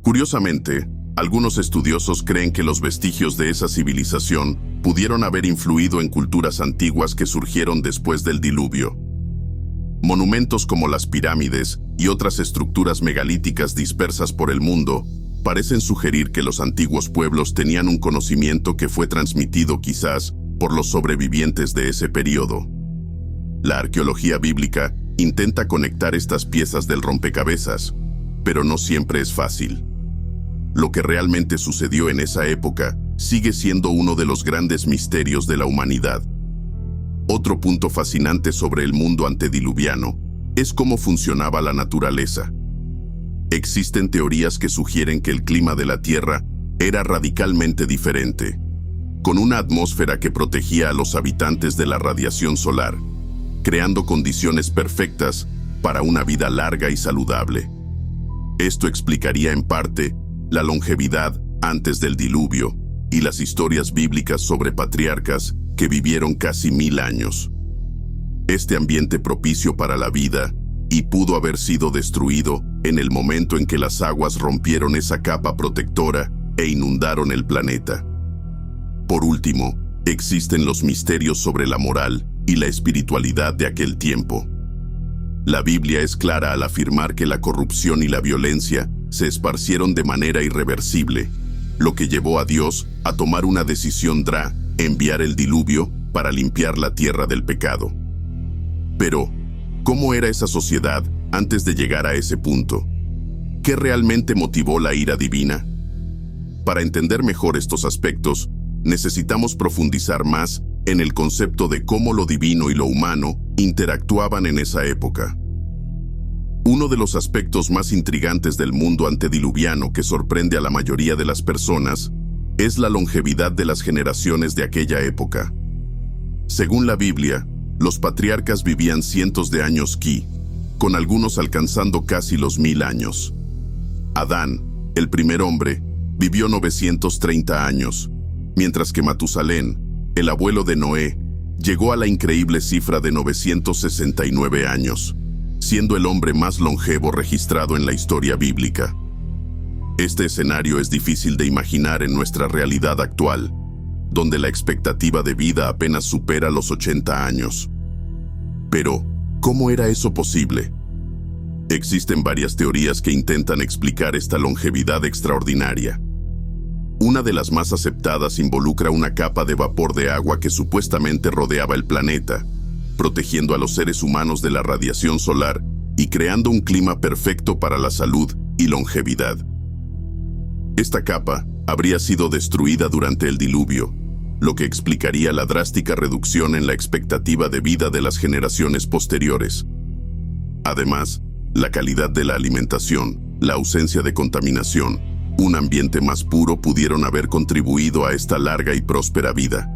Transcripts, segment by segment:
Curiosamente, algunos estudiosos creen que los vestigios de esa civilización pudieron haber influido en culturas antiguas que surgieron después del diluvio. Monumentos como las pirámides y otras estructuras megalíticas dispersas por el mundo parecen sugerir que los antiguos pueblos tenían un conocimiento que fue transmitido quizás por los sobrevivientes de ese periodo. La arqueología bíblica intenta conectar estas piezas del rompecabezas, pero no siempre es fácil. Lo que realmente sucedió en esa época sigue siendo uno de los grandes misterios de la humanidad. Otro punto fascinante sobre el mundo antediluviano es cómo funcionaba la naturaleza. Existen teorías que sugieren que el clima de la Tierra era radicalmente diferente, con una atmósfera que protegía a los habitantes de la radiación solar, creando condiciones perfectas para una vida larga y saludable. Esto explicaría en parte la longevidad antes del diluvio y las historias bíblicas sobre patriarcas que vivieron casi 1000 años. Este ambiente propicio para la vida y pudo haber sido destruido en el momento en que las aguas rompieron esa capa protectora e inundaron el planeta. Por último, existen los misterios sobre la moral y la espiritualidad de aquel tiempo. La Biblia es clara al afirmar que la corrupción y la violencia se esparcieron de manera irreversible, lo que llevó a Dios a tomar una decisión enviar el diluvio para limpiar la tierra del pecado. Pero, ¿cómo era esa sociedad antes de llegar a ese punto? ¿Qué realmente motivó la ira divina? Para entender mejor estos aspectos, necesitamos profundizar más en el concepto de cómo lo divino y lo humano interactuaban en esa época. Uno de los aspectos más intrigantes del mundo antediluviano que sorprende a la mayoría de las personas es la longevidad de las generaciones de aquella época. Según la Biblia, los patriarcas vivían cientos de años con algunos alcanzando casi los 1000 años. Adán, el primer hombre, vivió 930 años, mientras que Matusalén, el abuelo de Noé, llegó a la increíble cifra de 969 años, siendo el hombre más longevo registrado en la historia bíblica. Este escenario es difícil de imaginar en nuestra realidad actual, donde la expectativa de vida apenas supera los 80 años. Pero, ¿cómo era eso posible? Existen varias teorías que intentan explicar esta longevidad extraordinaria. Una de las más aceptadas involucra una capa de vapor de agua que supuestamente rodeaba el planeta, protegiendo a los seres humanos de la radiación solar y creando un clima perfecto para la salud y longevidad. Esta capa habría sido destruida durante el diluvio, lo que explicaría la drástica reducción en la expectativa de vida de las generaciones posteriores. Además, la calidad de la alimentación, la ausencia de contaminación, un ambiente más puro pudieron haber contribuido a esta larga y próspera vida.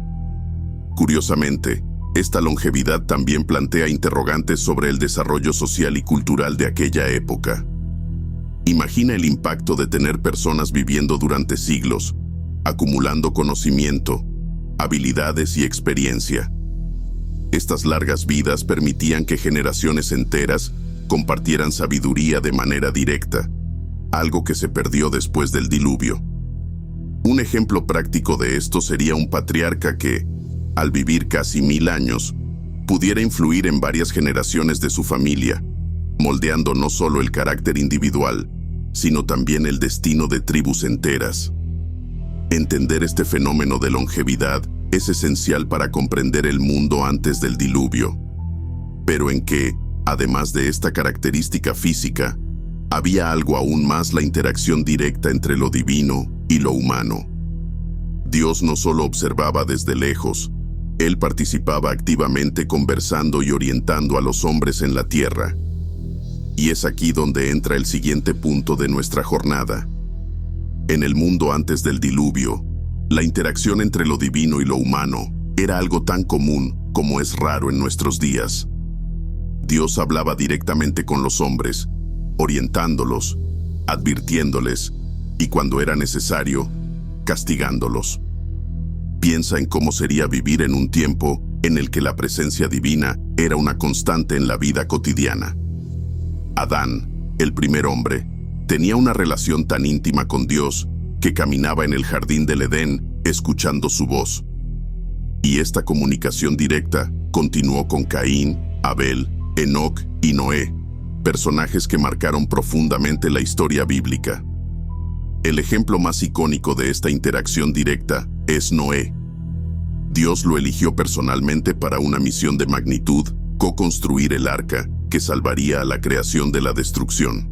Curiosamente, esta longevidad también plantea interrogantes sobre el desarrollo social y cultural de aquella época. Imagina el impacto de tener personas viviendo durante siglos, acumulando conocimiento, habilidades y experiencia. Estas largas vidas permitían que generaciones enteras compartieran sabiduría de manera directa, algo que se perdió después del diluvio. Un ejemplo práctico de esto sería un patriarca que, al vivir casi 1000 años, pudiera influir en varias generaciones de su familia, moldeando no solo el carácter individual, sino también el destino de tribus enteras. Entender este fenómeno de longevidad es esencial para comprender el mundo antes del diluvio, pero en que, además de esta característica física, había algo aún más: la interacción directa entre lo divino y lo humano. Dios no solo observaba desde lejos, Él participaba activamente conversando y orientando a los hombres en la tierra. Y es aquí donde entra el siguiente punto de nuestra jornada. En el mundo antes del diluvio, la interacción entre lo divino y lo humano era algo tan común como es raro en nuestros días. Dios hablaba directamente con los hombres, orientándolos, advirtiéndoles y, cuando era necesario, castigándolos. Piensa en cómo sería vivir en un tiempo en el que la presencia divina era una constante en la vida cotidiana. Adán, el primer hombre, tenía una relación tan íntima con Dios que caminaba en el jardín del Edén escuchando su voz. Y esta comunicación directa continuó con Caín, Abel, Enoc y Noé, personajes que marcaron profundamente la historia bíblica. El ejemplo más icónico de esta interacción directa es Noé. Dios lo eligió personalmente para una misión de magnitud: co-construir el arca que salvaría a la creación de la destrucción.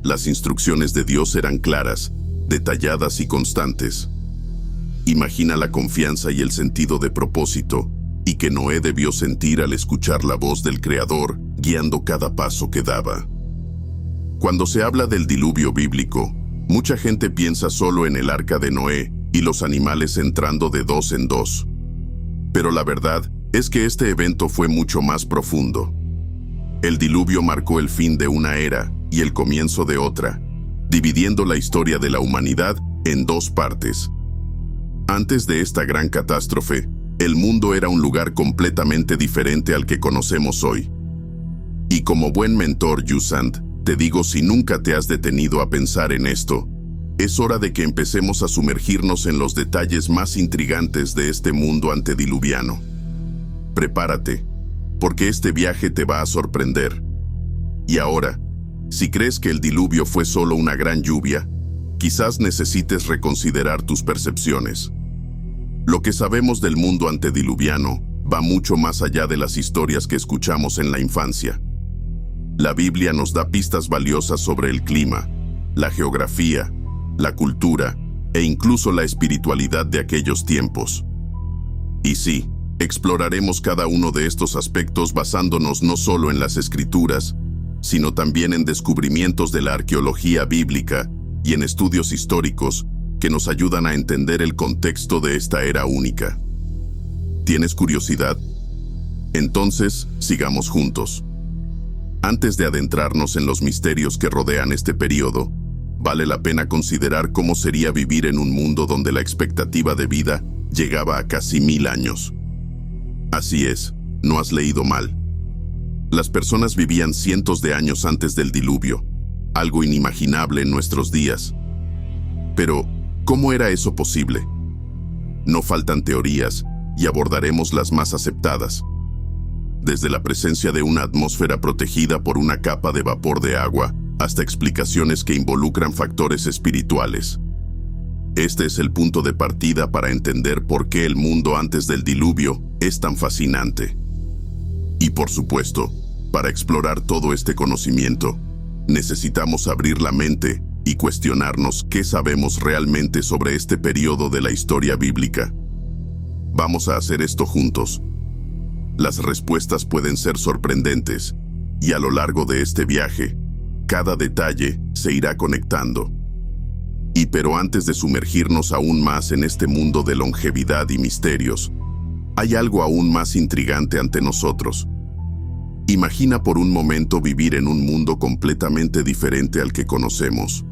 Las instrucciones de Dios eran claras, detalladas y constantes. Imagina la confianza y el sentido de propósito y que Noé debió sentir al escuchar la voz del Creador guiando cada paso que daba. Cuando se habla del diluvio bíblico, mucha gente piensa solo en el arca de Noé y los animales entrando de dos en dos. Pero la verdad es que este evento fue mucho más profundo. El diluvio marcó el fin de una era y el comienzo de otra, dividiendo la historia de la humanidad en dos partes. Antes de esta gran catástrofe, el mundo era un lugar completamente diferente al que conocemos hoy. Y como buen mentor Yusand, te digo, si nunca te has detenido a pensar en esto, es hora de que empecemos a sumergirnos en los detalles más intrigantes de este mundo antediluviano. Prepárate, porque este viaje te va a sorprender. Y ahora, si crees que el diluvio fue solo una gran lluvia, quizás necesites reconsiderar tus percepciones. Lo que sabemos del mundo antediluviano va mucho más allá de las historias que escuchamos en la infancia. La Biblia nos da pistas valiosas sobre el clima, la geografía, la cultura e incluso la espiritualidad de aquellos tiempos. Y sí, exploraremos cada uno de estos aspectos basándonos no solo en las escrituras, sino también en descubrimientos de la arqueología bíblica y en estudios históricos que nos ayudan a entender el contexto de esta era única. ¿Tienes curiosidad? Entonces, sigamos juntos. Antes de adentrarnos en los misterios que rodean este periodo, vale la pena considerar cómo sería vivir en un mundo donde la expectativa de vida llegaba a casi 1000 años. Así es, no has leído mal. Las personas vivían cientos de años antes del diluvio, algo inimaginable en nuestros días. Pero, ¿cómo era eso posible? No faltan teorías y abordaremos las más aceptadas. Desde la presencia de una atmósfera protegida por una capa de vapor de agua, hasta explicaciones que involucran factores espirituales. Este es el punto de partida para entender por qué el mundo antes del diluvio es tan fascinante. Y por supuesto, para explorar todo este conocimiento, necesitamos abrir la mente y cuestionarnos qué sabemos realmente sobre este periodo de la historia bíblica. Vamos a hacer esto juntos. Las respuestas pueden ser sorprendentes, y a lo largo de este viaje, cada detalle se irá conectando. Pero antes de sumergirnos aún más en este mundo de longevidad y misterios, hay algo aún más intrigante ante nosotros. Imagina por un momento vivir en un mundo completamente diferente al que conocemos.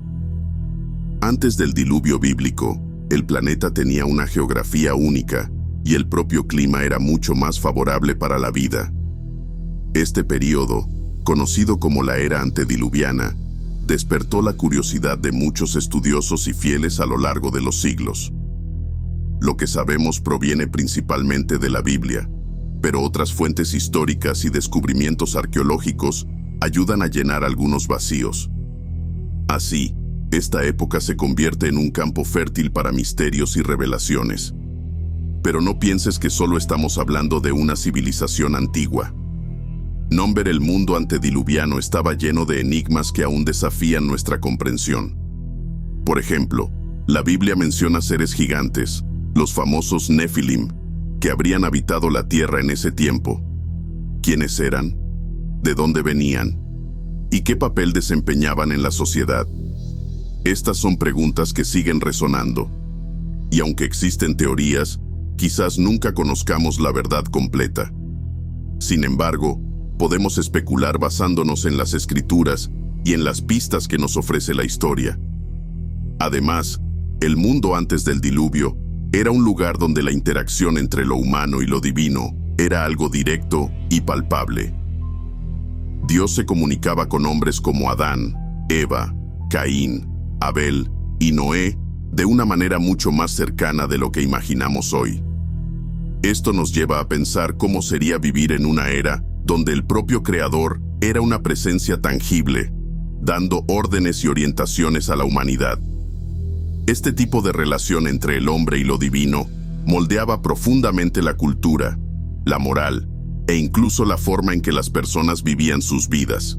Antes del diluvio bíblico, el planeta tenía una geografía única y el propio clima era mucho más favorable para la vida. Este periodo, conocido como la era antediluviana, despertó la curiosidad de muchos estudiosos y fieles a lo largo de los siglos. Lo que sabemos proviene principalmente de la Biblia, pero otras fuentes históricas y descubrimientos arqueológicos ayudan a llenar algunos vacíos. Así, esta época se convierte en un campo fértil para misterios y revelaciones. Pero no pienses que solo estamos hablando de una civilización antigua. Nombre: el mundo antediluviano estaba lleno de enigmas que aún desafían nuestra comprensión. Por ejemplo, la Biblia menciona seres gigantes, los famosos Nefilim, que habrían habitado la tierra en ese tiempo. ¿Quiénes eran? ¿De dónde venían? ¿Y qué papel desempeñaban en la sociedad? Estas son preguntas que siguen resonando. Y aunque existen teorías, quizás nunca conozcamos la verdad completa. Sin embargo, podemos especular basándonos en las escrituras y en las pistas que nos ofrece la historia. Además, el mundo antes del diluvio era un lugar donde la interacción entre lo humano y lo divino era algo directo y palpable. Dios se comunicaba con hombres como Adán, Eva, Caín, Abel y Noé de una manera mucho más cercana de lo que imaginamos hoy. Esto nos lleva a pensar cómo sería vivir en una era donde el propio Creador era una presencia tangible, dando órdenes y orientaciones a la humanidad. Este tipo de relación entre el hombre y lo divino moldeaba profundamente la cultura, la moral e incluso la forma en que las personas vivían sus vidas.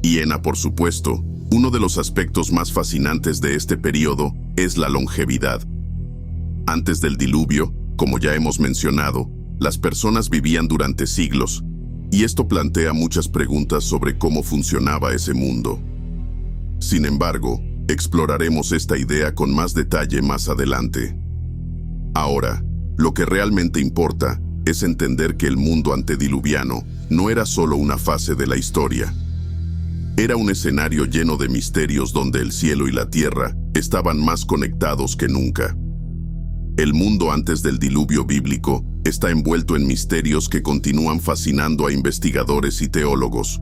Hiena, por supuesto, uno de los aspectos más fascinantes de este periodo es la longevidad. Antes del diluvio, como ya hemos mencionado, las personas vivían durante siglos, y esto plantea muchas preguntas sobre cómo funcionaba ese mundo. Sin embargo, exploraremos esta idea con más detalle más adelante. Ahora, lo que realmente importa es entender que el mundo antediluviano no era solo una fase de la historia. Era un escenario lleno de misterios donde el cielo y la tierra estaban más conectados que nunca. El mundo antes del diluvio bíblico está envuelto en misterios que continúan fascinando a investigadores y teólogos.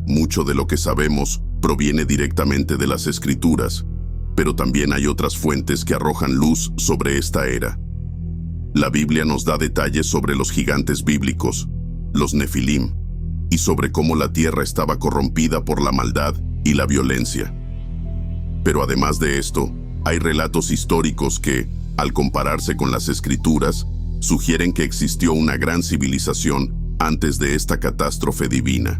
Mucho de lo que sabemos proviene directamente de las Escrituras, pero también hay otras fuentes que arrojan luz sobre esta era. La Biblia nos da detalles sobre los gigantes bíblicos, los Nefilim, y sobre cómo la tierra estaba corrompida por la maldad y la violencia. Pero además de esto, hay relatos históricos que, al compararse con las Escrituras, sugieren que existió una gran civilización antes de esta catástrofe divina.